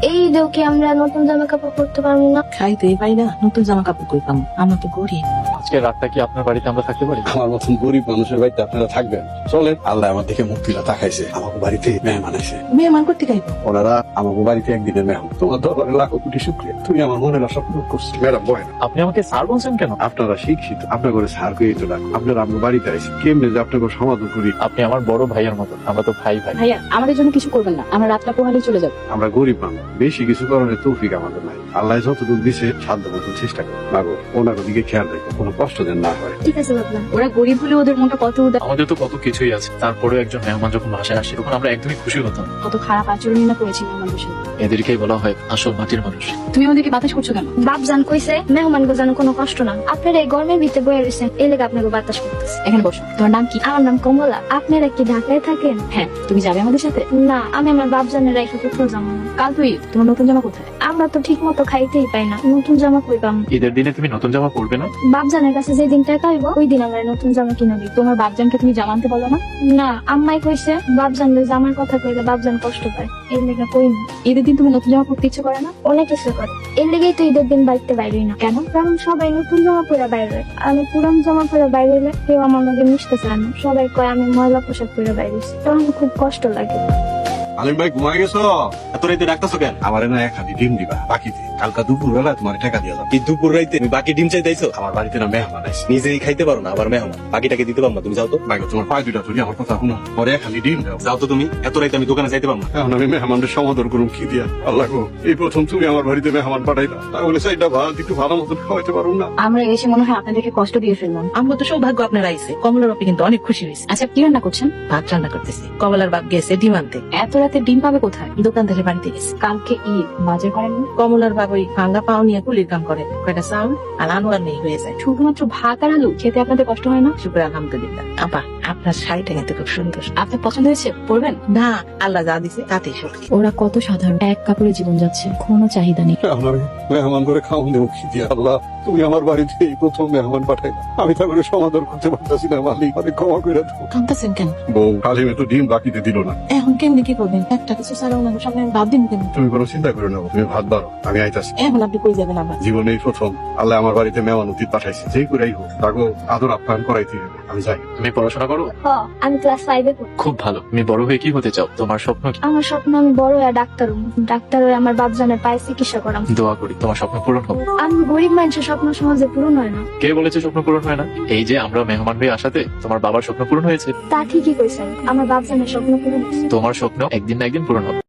এই ঈদেও কি আমরা নতুন জামা কাপড় পরতে পারবো না? খাইতেই পাই না, নতুন জামা কাপড় করতাম, আমরা তো গরিব। আজকে রাতটা কি আপনার বাড়িতে আমরা থাকতে পারি? আমার মতন গরিব মানুষের বাড়িতে আপনারা থাকবেন? চলেন, আল্লাহ আমার দিকে মুক্তিটা তাকাইছে, আমাকে বাড়িতে মেহমান আছে। মেহমান করতে গাইবো? ওনারা আমাকে বাড়িতে একদিনের মেহমান। তোমার দরবারে লাখো কোটি শুক্রিয়া, তুমি আমার মনের আশা পূরণ করছো। ম্যাডাম বয় না, আপনি আমাকে স্যার বলছেন কেন? আপনারা শিক্ষিত, আপনার করে সার করে তো ডাক। আপনারা আমার বাড়িতে আইসি, কেমনে যে আপনাকে সমাধান করি। আপনি আমার বড় ভাইয়ের মতো, আমরা তো ভাই ভাই। ভাইয়া, আমাদের জন্য কিছু করবেন না, আমরা রাতটা পোহালে চলে যাবো। আমরা গরিব মানুষ, বেশি কিছু করার তৌফিক আমাদের নাই। আল্লাহ যতটুকু দিছে সাধ্য মতন চেষ্টা করি। মাগো, ওনার দিকে খেয়াল রেখো, কোনো কষ্ট যেন না হয়। ঠিক আছে বাবলা। ওরা গরিব হলে ওদের মনটা কত উদার। আমাদের তো কত কিছুই আছে, তারপরেও একজন মেহমান যখন বাসায় আসে তখন আমরা একদমই খুশি হতাম। কত খারাপ আচরণই না করেছি মেহমানদের সাথে। এদেরকেই বলা হয় আসল মাটির মানুষ। তুমি আমাদেরকে বাতাস করছো কেন? বাপজান কইছে মেহমান গোজানো কোনো কষ্ট না। আপনারা এই গরমের ভিতরে বয়ে রয়েছেন, এই লেগে আপনাকে বাতাস করতেছে। এখানে বসো। তোমার নাম কি? আমার নাম কমলা। আপনারা কি ঢাকায় থাকেন? হ্যাঁ, তুমি যাবে আমাদের সাথে? না, আমি আমার বাপজানের রেখে কোথাও যাবো না। কাল তুই, তোমার নতুন জামা কোথায়? আমরা তো ঠিক মতো খাইতেই পাই না, নতুন জামা কই পাম? ঈদের দিনে তুমি নতুন জামা পরবে না? বাপজানের কাছে যেদিন টাকা হইব ওই দিন আমরা নতুন জামা কিনে দিব। তোমার বাপজানকে তুমি জামা আনতে বলো না? না, আম্মাই কইছে বাপজানলে জামার কথা কইলে বাপজান কষ্ট পায়, এই লেগে কই না। ঈদের দিন তুমি নতুন জামা পরতে ইচ্ছে করে না? অনেক কিছু করে, এর লেগেই তো ঈদের দিন বাড়িতে বাইরে না। কেন? কারণ সবাই নতুন জামা পরে বাইরে হয়। আমি পুরান জামা পরে বাইরে হলে কেউ আমার মধ্যে মিশতে চায় না। সবাই কয় আমি ময়লা পোশাক পরে বাইরে, তখন খুব কষ্ট লাগে। আলিম ভাই, ঘুমাই গেছো? এত রাইতে ডাকতেছো কেন? আমার না এক হাতি ডিম দিবা বাকিতে, কালকা দুপুর বেলা তোমার টাকা দিয়ে যাবো। এই দুপুর রাইতে তুমি বাকি ডিম চাইতেছো? আমার বাড়িতে না মেহমান আছে। নিজেই খাইতে পারো না, আবার মেহমান। বাকিটাকে দিতে পারো না, তুমি যাও তো। ভাই, তোমার পায়ে দুটা ধরি, আমার কথা শুনো, পরে এক হাতি ডিম দাও। যাও তো তুমি, এত রাইতে আমি দোকানে যাইতে পারো না। এখন আমি মেহমানদের সমাদর করুন কি দিয়া? আল্লাহ গো, এই প্রথম তুমি আমার বাড়িতে মেহমান পাঠাইলা, তাহলে সেইটা ভাত একটু ভালো মতন খাওয়াইতে পারুন না? আমরা এসে মনে হয় আপনাদেরকে কষ্ট দিয়ে ফেললাম। আমরা তো সৌভাগ্য আপনারা আইছে। কমলার বাপি কিন্তু অনেক খুশি হয়েছে। আচ্ছা, কি রান্না করছেন? ভাত রান্না করতেছি। কমলার বাপ গেছে ডিম আনতে। এত রাতে ডিম পাবে কোথায়? দোকান থেকে বাড়িতে গেছে। কালকে ঈদ, বাজার করেননি? কমলার বাপ ওই ভাঙ্গা পাও নিয়ে কুলির কাম করে। কয়টা চাউল আর আলু আর নেই হয়ে যায়। শুধুমাত্র ভাত আর আলু খেতে আপনাদের কষ্ট হয় না? শুক্র আলহামদুলিল্লাহ। আপা, আপনার শাড়িটা কিন্তু খুব সুন্দর। আপনার পছন্দ হয়েছে? পরবেন? না, আল্লাহ যা দিছে তাতেই সুখী। ওরা কত সাধারণ, এক কাপড়ে জীবন যাচ্ছে, কোনো চাহিদা নেই। এখন আমি মেহমান করে খাওয়ান দেবো কি দিয়া? আল্লাহ, তুমি আমার বাড়িতে এই প্রথম মেহমান পাঠাইলা, আমি তা করে সমাদর করতে পারতেছি না। মালিক, অনেক ক্ষমা করে দাও। কাঁদতেছেন কেন? বউ কালিমে তো ডিম বাকিতে দিল না। এখন কেমনি কি করবেন? একটা কিছু ছাড়া ওনার সামনে ভাত দিন কেন? তুমি কোনো চিন্তা করে নাও, তুমি ভাত বাড়ো, আমি আইতাছি। এখন আপনি কই যাবেন আবার? জীবনে এই প্রথম আল্লাহ আমার বাড়িতে মেহমান অতীত পাঠাইছে, যেই করেই হোক তাকে আদর আপ্যায়ন করাইতে হবে। আমি যাই। তুমি পড়াশোনা করো? আমি ক্লাস 5-এ পড়ি। খুব ভালো। তুমি বড় হয়ে কি হতে চাও? তোমার স্বপ্ন কি? আমার স্বপ্ন আমি বড় হয়ে ডাক্তার হবো। ডাক্তার হয়ে আমার বাপজানের পায়ে চিকিৎসা করাম। দোয়া করি তোমার স্বপ্ন পূরণ হোক। আমি গরিব মানুষের স্বপ্ন সহজে পূরণ হয় না। কে বলেছে স্বপ্ন পূরণ হয় না? এই যে আমরা মেহমান হয়ে আসাতে তোমার বাবার স্বপ্ন পূরণ হয়েছে। তা ঠিকই কইছেন, আমার বাপজানের স্বপ্ন পূরণ হয়েছে। তোমার স্বপ্ন একদিন না একদিন পূরণ হবে।